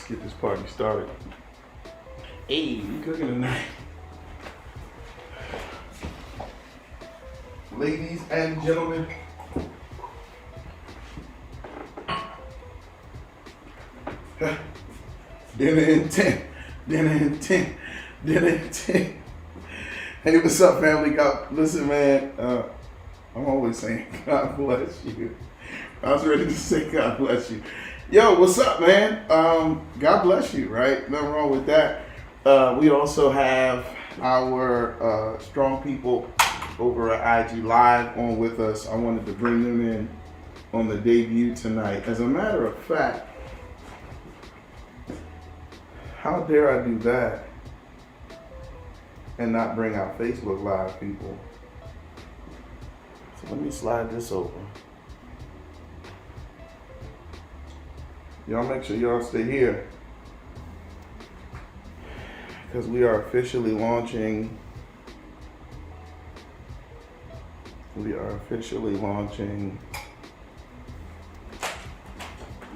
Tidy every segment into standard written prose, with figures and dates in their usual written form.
Let's get this party started. Hey, we cooking tonight. Ladies and gentlemen, dinner in 10, dinner in 10, dinner in 10. Hey, what's up, family? God, listen, man, I'm always saying God bless you. I was ready to say God bless you. Yo, what's up, man? God bless you, right? Nothing wrong with that. We also have our strong people over at IG Live on with us. I wanted to bring them in on the debut tonight. As a matter of fact, how dare I do that and not bring out Facebook Live people? So let me slide this over. Y'all make sure y'all stay here because we are officially launching.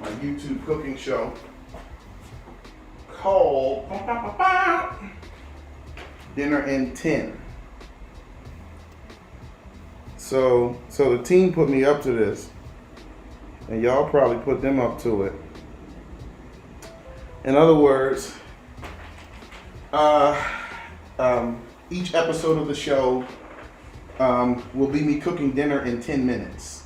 My YouTube cooking show called Dinner in 10. So the team put me up to this, and y'all probably put them up to it. In other words, each episode of the show will be me cooking dinner in 10 minutes,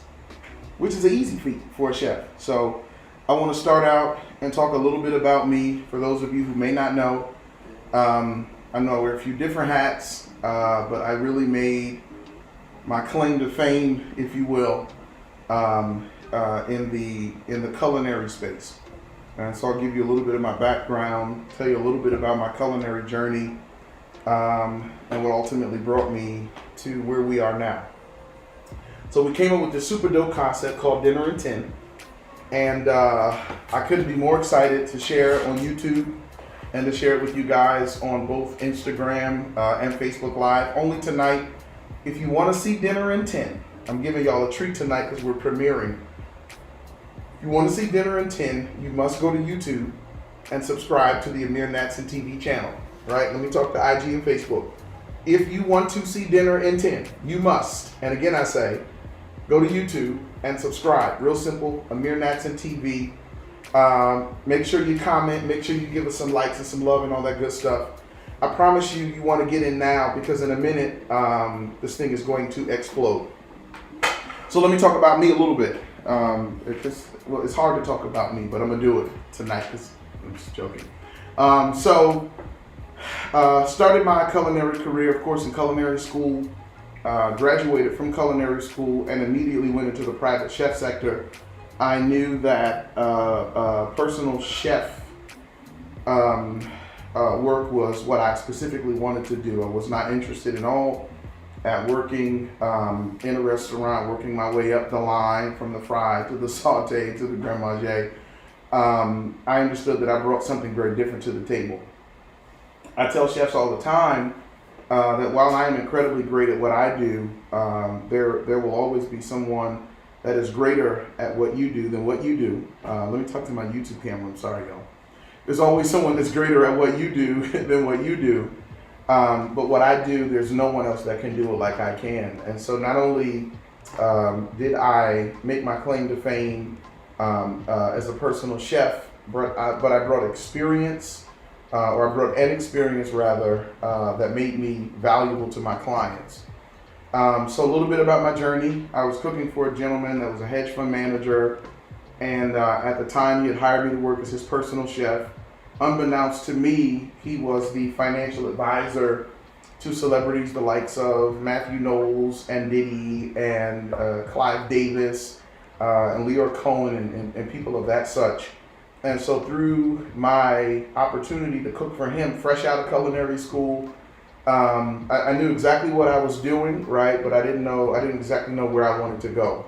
which is an easy feat for a chef. So I want to start out and talk a little bit about me for those of you who may not know. I know I wear a few different hats, but I really made my claim to fame, if you will, in the culinary space. And so I'll give you a little bit of my background, tell you a little bit about my culinary journey, and what ultimately brought me to where we are now. So we came up with this super dope concept called Dinner in 10. And I couldn't be more excited to share it on YouTube and to share it with you guys on both Instagram and Facebook Live. Only tonight, if you want to see Dinner in 10, I'm giving y'all a treat tonight because we're premiering. If you want to see Dinner in 10, you must go to YouTube and subscribe to the Ameer Natson TV channel. Right? Let me talk to IG and Facebook. If you want to see Dinner in 10, you must. And again, I say, go to YouTube and subscribe. Real simple, Ameer Natson TV. Make sure you comment. Make sure you give us some likes and some love and all that good stuff. I promise you, you want to get in now because in a minute, this thing is going to explode. So let me talk about me a little bit. It's hard to talk about me, but I'm going to do it tonight because I'm just joking. Started my culinary career, of course, in culinary school. Graduated from culinary school and immediately went into the private chef sector I knew that personal chef work was what I specifically wanted to do. I was not interested at all at working in a restaurant, working my way up the line from the fry to the saute to the grand manger. I understood that I brought something very different to the table. I tell chefs all the time that while I am incredibly great at what I do, there will always be someone that is greater at what you do than what you do. Let me talk to my YouTube camera. I'm sorry, y'all. There's always someone that's greater at what you do than what you do. But what I do, there's no one else that can do it like I can. And so not only did I make my claim to fame as a personal chef, but I brought experience, or I brought an experience rather, that made me valuable to my clients. So a little bit about my journey. I was cooking for a gentleman that was a hedge fund manager, and at the time he had hired me to work as his personal chef. Unbeknownst to me, he was the financial advisor to celebrities the likes of Matthew Knowles and Diddy and Clive Davis and Leor Cohen and people of that such. And so through my opportunity to cook for him, fresh out of culinary school, I knew exactly what I was doing, right? But I didn't exactly know where I wanted to go.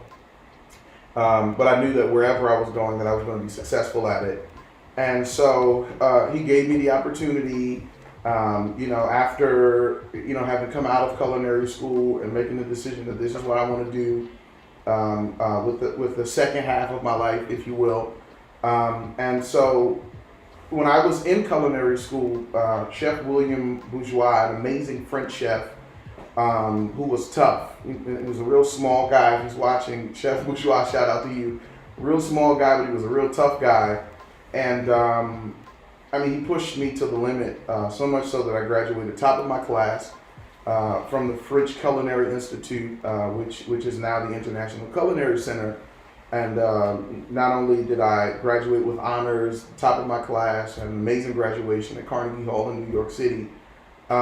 But I knew that wherever I was going, that I was going to be successful at it. And so he gave me the opportunity, after, having come out of culinary school and making the decision that this is what I want to do with the second half of my life, if you will. And so when I was in culinary school, Chef William Bourgeois, an amazing French chef, who was tough. He was a real small guy. If he's watching, Chef Bourgeois, shout out to you. Real small guy, but he was a real tough guy. And he pushed me to the limit, so much so that I graduated top of my class from the French Culinary Institute, which is now the International Culinary Center. And not only did I graduate with honors, top of my class, had an amazing graduation at Carnegie Hall in New York City, but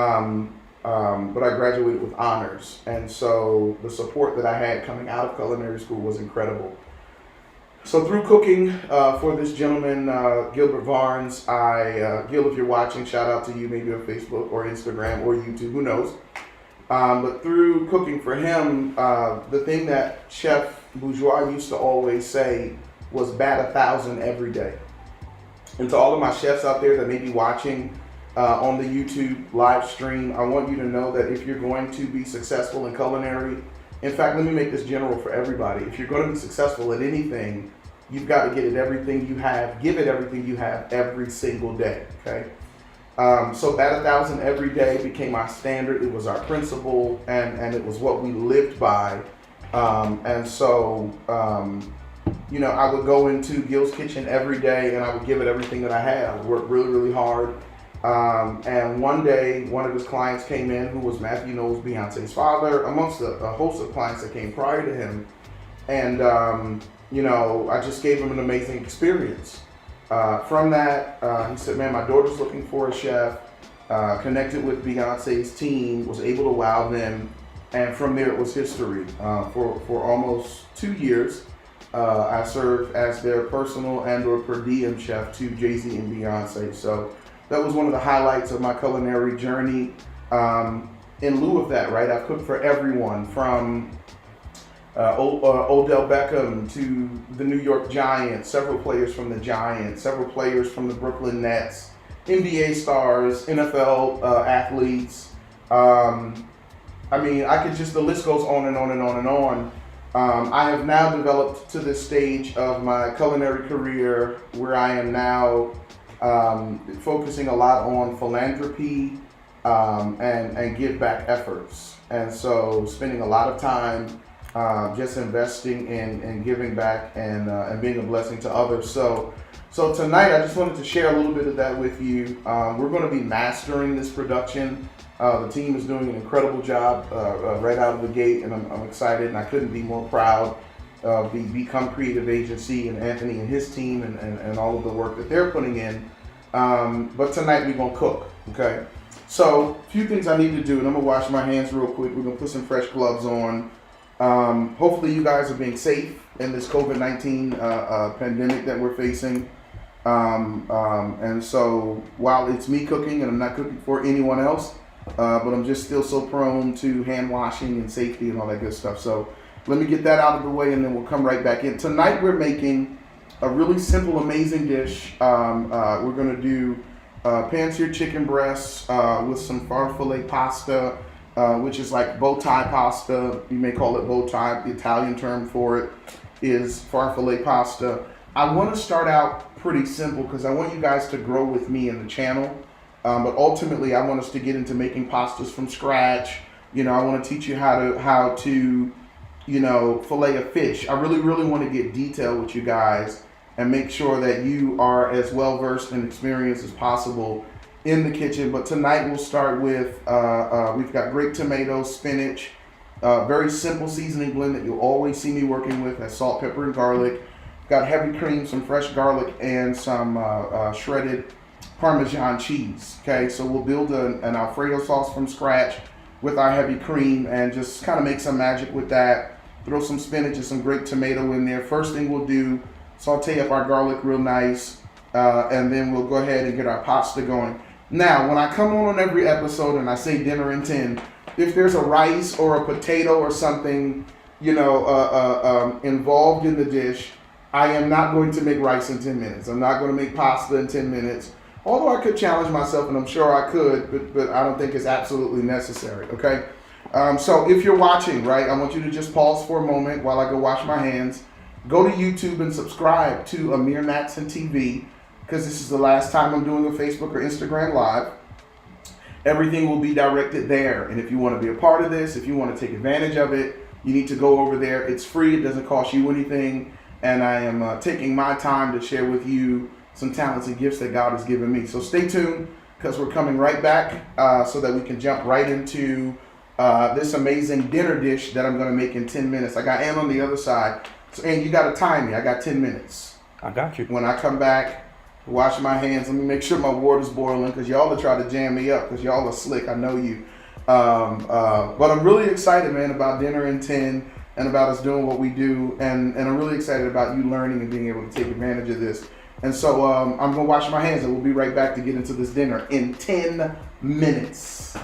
I graduated with honors. And so the support that I had coming out of culinary school was incredible. So through cooking for this gentleman, Gilbert Varnes, Gil, if you're watching, shout out to you, maybe on Facebook or Instagram or YouTube, who knows. But through cooking for him, the thing that Chef Bourgeois used to always say was bat 1,000 every day. And to all of my chefs out there that may be watching on the YouTube live stream, I want you to know that if you're going to be successful in culinary, in fact, let me make this general for everybody. If you're going to be successful at anything, you've got to get it everything you have, give it everything you have every single day, okay? So bat 1,000 every day became our standard. It was our principle, and it was what we lived by. I would go into Gil's kitchen every day, and I would give it everything that I had. I would work really, really hard. And one day, one of his clients came in, who was Matthew Knowles, Beyonce's father, amongst a host of clients that came prior to him. And, I just gave him an amazing experience. From that, he said, man, my daughter's looking for a chef, connected with Beyonce's team, was able to wow them. And from there, it was history. For almost 2 years, I served as their personal and or per diem chef to Jay-Z and Beyonce. So that was one of the highlights of my culinary journey. In lieu of that, right, I've cooked for everyone from Odell Beckham to the New York Giants, several players from the Giants, several players from the Brooklyn Nets, NBA stars, NFL athletes. The list goes on and on and on and on. I have now developed to this stage of my culinary career where I am now focusing a lot on philanthropy and give back efforts. And so spending a lot of time just investing in giving back and being a blessing to others. So tonight I just wanted to share a little bit of that with you. We're going to be mastering this production. The team is doing an incredible job right out of the gate, and I'm excited, and I couldn't be more proud of the Become Creative Agency and Anthony and his team and all of the work that they're putting in. But tonight we're going to cook, okay? So a few things I need to do, and I'm going to wash my hands real quick. We're going to put some fresh gloves on. Hopefully you guys are being safe in this COVID-19 pandemic that we're facing. And so while it's me cooking and I'm not cooking for anyone else, but I'm just still so prone to hand washing and safety and all that good stuff. So let me get that out of the way and then we'll come right back in. Tonight we're making a really simple, amazing dish. We're gonna do pan-seared chicken breasts with some farfalle pasta, which is like bow tie pasta. You may call it bow tie. The Italian term for it is farfalle pasta. I want to start out pretty simple because I want you guys to grow with me in the channel. But ultimately, I want us to get into making pastas from scratch. You know, I want to teach you how to fillet a fish. I really want to get detailed with you guys and make sure that you are as well versed and experienced as possible in the kitchen. But tonight we'll start with, we've got grape tomatoes, spinach, very simple seasoning blend that you'll always see me working with. That's salt, pepper, and garlic. Got heavy cream, some fresh garlic, and some shredded Parmesan cheese. Okay, so we'll build an Alfredo sauce from scratch with our heavy cream and just kind of make some magic with that. Throw some spinach and some grape tomato in there. First thing we'll do, saute up our garlic real nice, and then we'll go ahead and get our pasta going. Now, when I come on every episode and I say dinner in 10, if there's a rice or a potato or something, involved in the dish, I am not going to make rice in 10 minutes. I'm not going to make pasta in 10 minutes. Although I could challenge myself, and I'm sure I could, but I don't think it's absolutely necessary, okay? So if you're watching, right, I want you to just pause for a moment while I go wash my hands. Go to YouTube and subscribe to Ameer Natson TV, because this is the last time I'm doing a Facebook or Instagram Live. Everything will be directed there. And if you want to be a part of this, if you want to take advantage of it, you need to go over there. It's free. It doesn't cost you anything. And I am taking my time to share with you some talents and gifts that God has given me. So stay tuned, because we're coming right back so that we can jump right into this amazing dinner dish that I'm going to make in 10 minutes. I got Ann on the other side. So, Ann, you got to time me. I got 10 minutes. I got you. When I come back, wash my hands. Let me make sure my water's boiling, because y'all are trying to jam me up, because y'all are slick. I know you. But I'm really excited, man, about dinner in 10 and about us doing what we do. And I'm really excited about you learning and being able to take advantage of this. And so I'm going to wash my hands, and we'll be right back to get into this dinner in 10 minutes.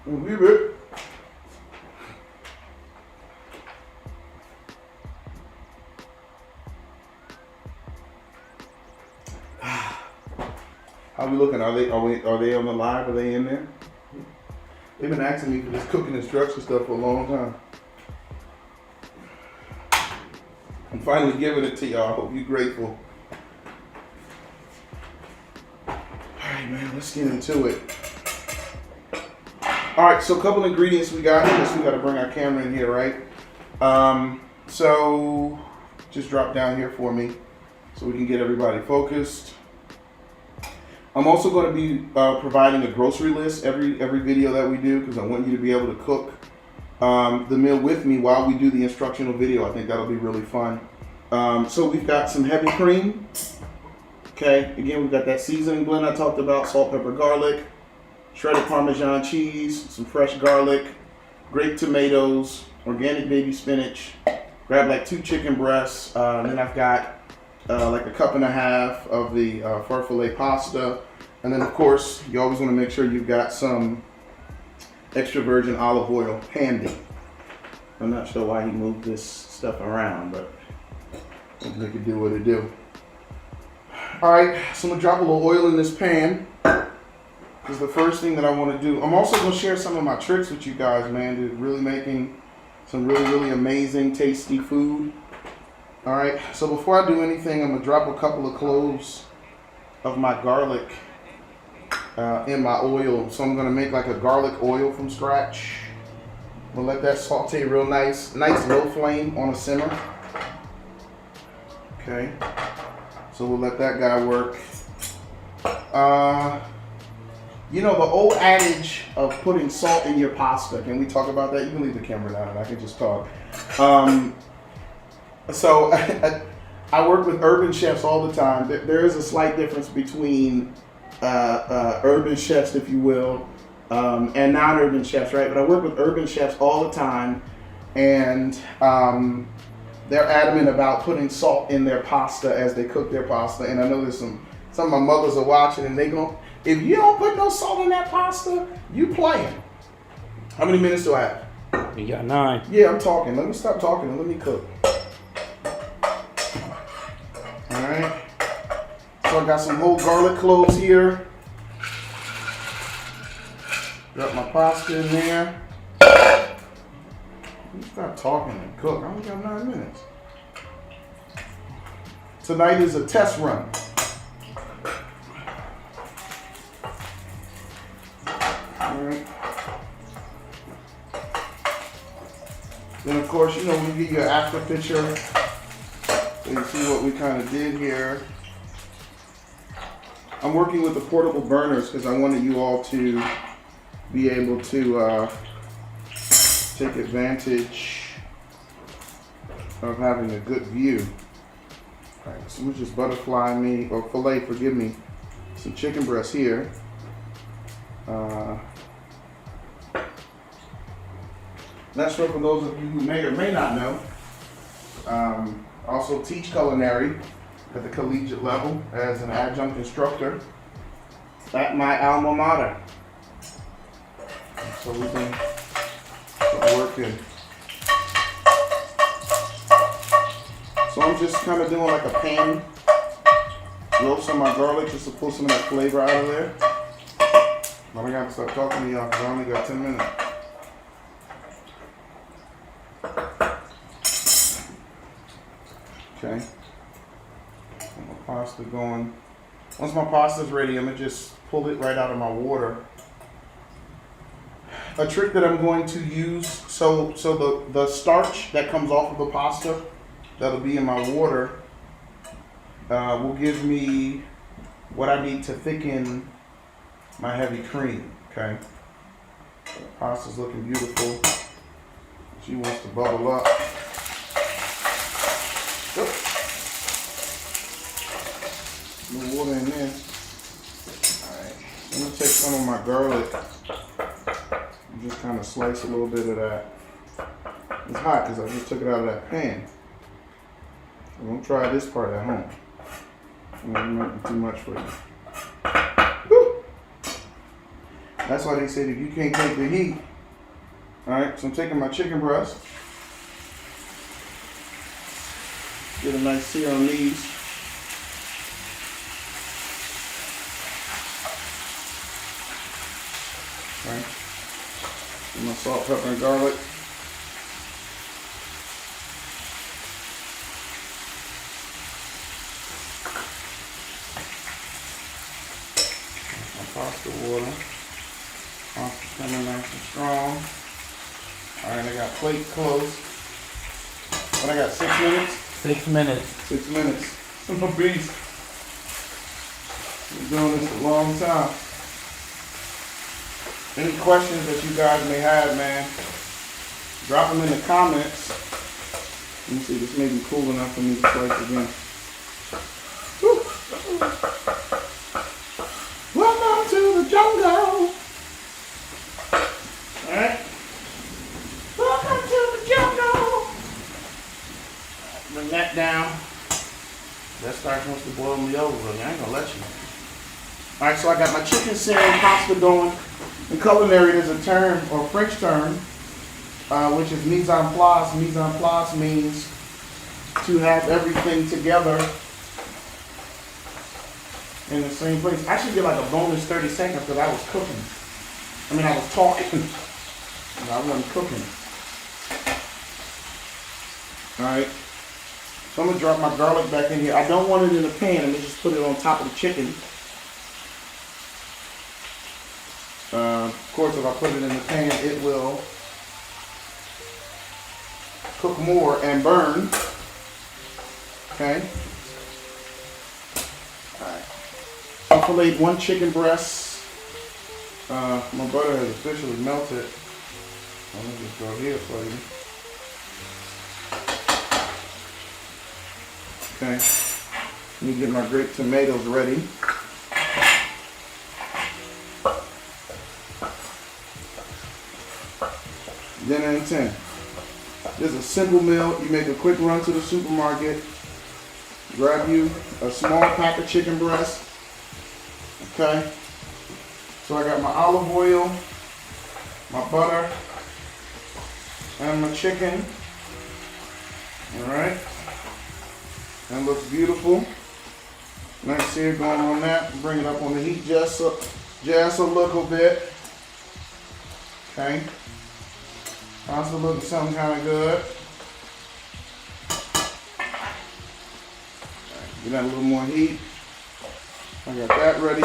We'll be back. How we looking? Are they on the live? Are they in there? They've been asking me for this cooking instruction stuff for a long time. I'm finally giving it to y'all. I hope you're grateful. All right, man, let's get into it. All right, so a couple ingredients we got. I guess we got to bring our camera in here, right? So just drop down here for me so we can get everybody focused. I'm also going to be providing a grocery list every video that we do, because I want you to be able to cook the meal with me while we do the instructional video. I think that'll be really fun. So we've got some heavy cream. Okay, again, we've got that seasoning blend I talked about, salt, pepper, garlic, shredded Parmesan cheese, some fresh garlic, grape tomatoes, organic baby spinach, grab like 2 chicken breasts, and then I've got like a cup and a half of the farfalle pasta. And then of course, you always want to make sure you've got some extra virgin olive oil handy. I'm not sure why he moved this stuff around, but make it do what it do. All right, so I'm gonna drop a little oil in this pan. This is the first thing that I want to do. I'm also gonna share some of my tricks with you guys, man, to really making some really amazing, tasty food. All right, so before I do anything, I'm gonna drop a couple of cloves of my garlic in my oil. So I'm gonna make like a garlic oil from scratch. We'll let that saute real nice low flame on a simmer. Okay, so we'll let that guy work. You know the old adage of putting salt in your pasta. Can we talk about that? You can leave the camera down and I can just talk. So I work with urban chefs all the time. There is a slight difference between urban chefs, if you will, and non-urban chefs, right? But I work with urban chefs all the time, and they're adamant about putting salt in their pasta as they cook their pasta. And I know there's some of my mothers are watching, and they go, if you don't put no salt in that pasta, you playing. How many minutes do I have? You got 9. Yeah, I'm talking. Let me stop talking and let me cook. All right. So I got some whole garlic cloves here. Got my pasta in there. Let me stop talking and cook. I only got 9 minutes. Tonight is a test run. Alright. Then of course, you know, when you get your after picture, so you see what we kind of did here. I'm working with the portable burners because I wanted you all to be able to take advantage of having a good view. Alright, so we'll just butterfly me, or fillet, forgive me, some chicken breast here. Not sure for those of you who may or may not know, also teach culinary at the collegiate level as an adjunct instructor at my alma mater. So we've been working. So I'm just kind of doing like a pan roast on my garlic just to pull some of that flavor out of there. But I gotta start talking to y'all because I only got 10 minutes. Okay. Get my pasta going. Once my pasta's ready, I'm gonna just pull it right out of my water. A trick that I'm going to use, so the starch that comes off of the pasta that'll be in my water will give me what I need to thicken my heavy cream. Okay. The pasta's looking beautiful. She wants to bubble up. Oop. No water in there. Alright. I'm gonna take some of my garlic and just kind of slice a little bit of that. It's hot because I just took it out of that pan. So don't try this part at home. It might be too much for you. Woo! That's why they said if you can't take the heat. Alright, so I'm taking my chicken breast. Get a nice sear on these. Okay. Get my salt, pepper, and garlic. My pasta water. Pasta's coming nice and strong. Alright, I got plate close. What I got, 6 minutes? 6 minutes. 6 minutes. I'm a beast. Been doing this a long time. Any questions that you guys may have, man, drop them in the comments. Let me see, this may be cool enough for me to slice again. Woo. Welcome to the jungle. Alright. Welcome to the jungle. Bring that down. That starch wants to boil me over. I ain't gonna let you. Alright, so I got my chicken sand pasta going. In culinary, there's a term, or French term, which is mise en place. Mise en place means to have everything together in the same place. I should get like a bonus 30 seconds because I was cooking. I mean, I was talking. I wasn't cooking. Alright. So I'm going to drop my garlic back in here. I don't want it in the pan. I'm going to just put it on top of the chicken. Of course, if I put it in the pan, it will cook more and burn. Okay. Alright. I filleted one chicken breast My butter has officially melted. Let me just go here for you. Okay. Let me get my grape tomatoes ready. Dinner in 10. This is a simple meal. You make a quick run to the supermarket, grab you a small pack of chicken breast. Okay. So I got my olive oil, my butter, and my chicken. Alright. That looks beautiful. Nice sear going on that. Bring it up on the heat just a little bit. Okay. Pasta looking something kind of good. Get that a little more heat. I got that ready.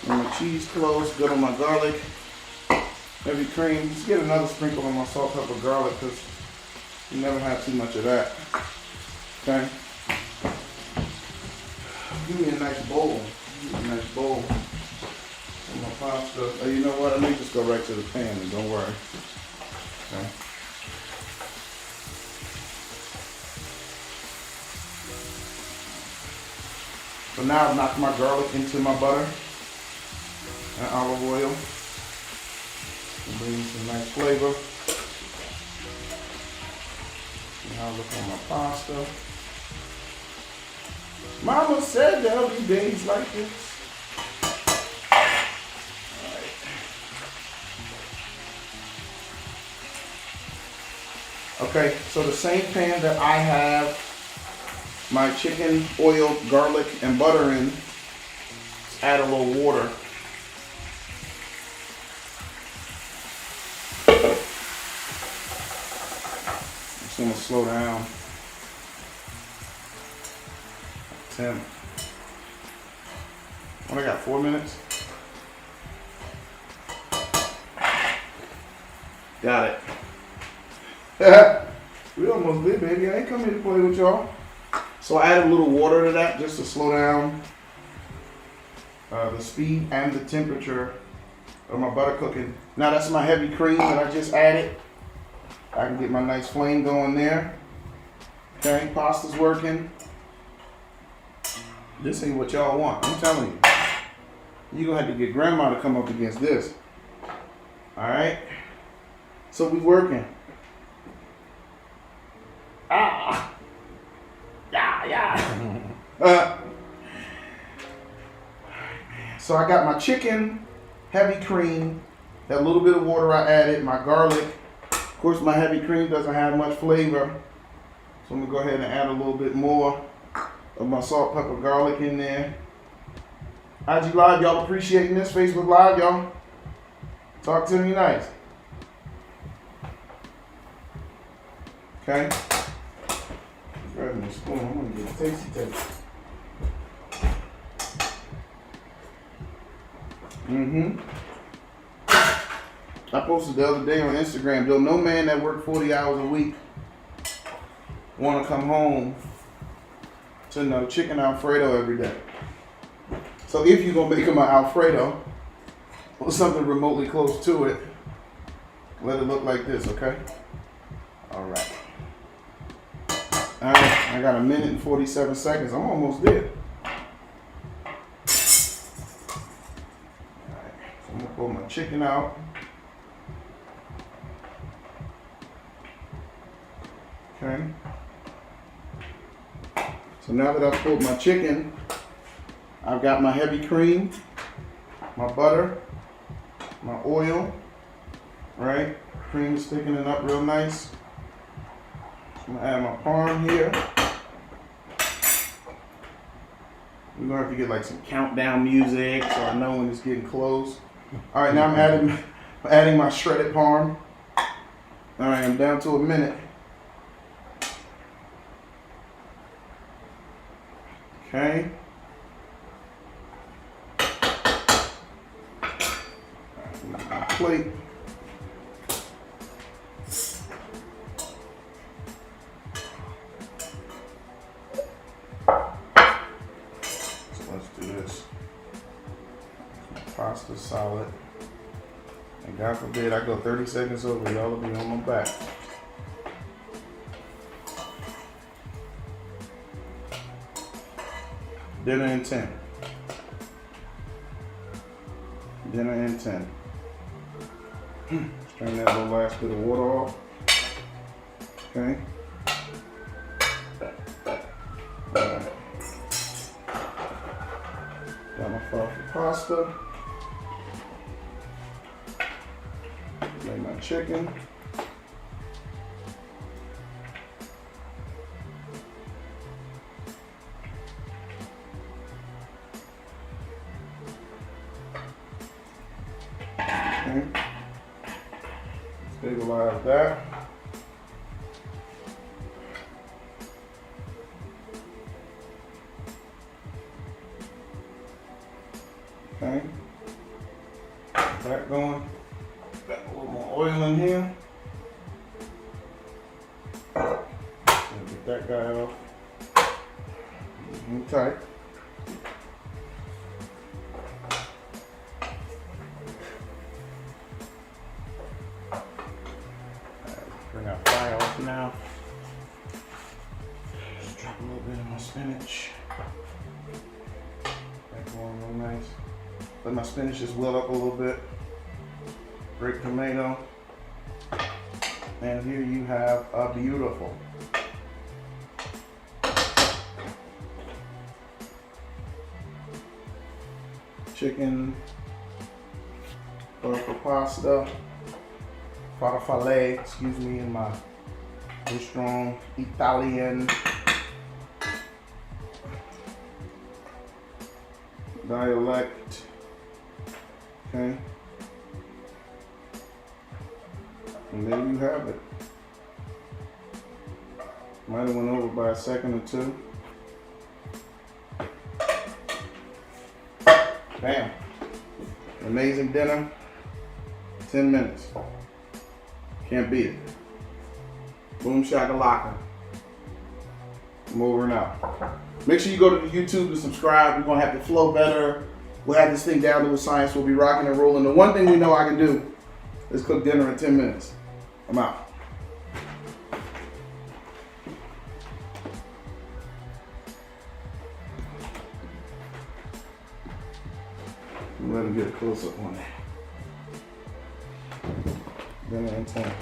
And my cheese close. Good on my garlic. Heavy cream. Just get another sprinkle on my salt, pepper, garlic, because you never have too much of that. Okay. Give me a nice bowl. Give me a nice bowl. And my pasta. Oh, you know what? Let me just go right to the pan and don't worry. Okay. So now I've knocked my garlic into my butter and olive oil. Bring some nice flavor. Now I look on my pasta. Mama said there'll be days like this. Okay, so the same pan that I have my chicken, oil, garlic, and butter in, let's add a little water. Just gonna slow down. 10. What I got, 4 minutes? Got it. We almost did, baby. I ain't come here to play with y'all. So I added a little water to that just to slow down the speed and the temperature of my butter cooking. Now that's my heavy cream that I just added. I can get my nice flame going there. Okay, pasta's working. This ain't what y'all want, I'm telling you. You're gonna have to get grandma to come up against this. Alright? So we working. Ah! Yeah. So I got my chicken, heavy cream, that little bit of water I added, my garlic. Of course, my heavy cream doesn't have much flavor. So I'm gonna go ahead and add a little bit more of my salt, pepper, garlic in there. IG Live, y'all appreciating this? Facebook Live, y'all? Talk to me nice. Okay? Grab my spoon, I'm gonna get a tasty taste. I posted the other day on Instagram, though no man that worked 40 hours a week wanna come home to no chicken Alfredo every day. So if you're gonna make them an Alfredo or something remotely close to it, let it look like this, okay? All right. All right, I got 1 minute and 47 seconds. I'm almost there. All right, so I'm gonna pull my chicken out. Okay. So now that I've pulled my chicken, I've got my heavy cream, my butter, my oil, right? Cream is thickening up real nice. I'm gonna add my parm here. We're gonna have to get like some countdown music so I know when it's getting close. All right, now I'm adding my shredded parm. All right, I'm down to 1 minute. Okay. My plate. So let's do this. Pasta. pasta's solid. And God forbid I go 30 seconds over, y'all will be on my back. Dinner in 10. Dinner in 10. Strain that little last bit of water off. Okay. Alright. Got my frozen pasta. Lay my chicken. Okay. Stabilize that. Okay. That going. Got a little more oil in here. Get that guy off. Tight. Bring our fire off now. Just drop a little bit of my spinach. That going real nice. Let my spinach just well up a little bit. Grape tomato. And here you have a beautiful chicken butter pasta. Farfalle, excuse me, in my strong Italian dialect. Okay. And there you have it. Might have went over by a second or two. Bam. Amazing dinner. 10 minutes. Can't beat it. Boom shakalaka. I'm over and out. Make sure you go to the YouTube to subscribe. We're gonna have the flow better. We'll have this thing down to a science. We'll be rocking and rolling. The one thing we know I can do is cook dinner in 10 minutes. I'm out. Let him get a close up on that. Dinner in 10.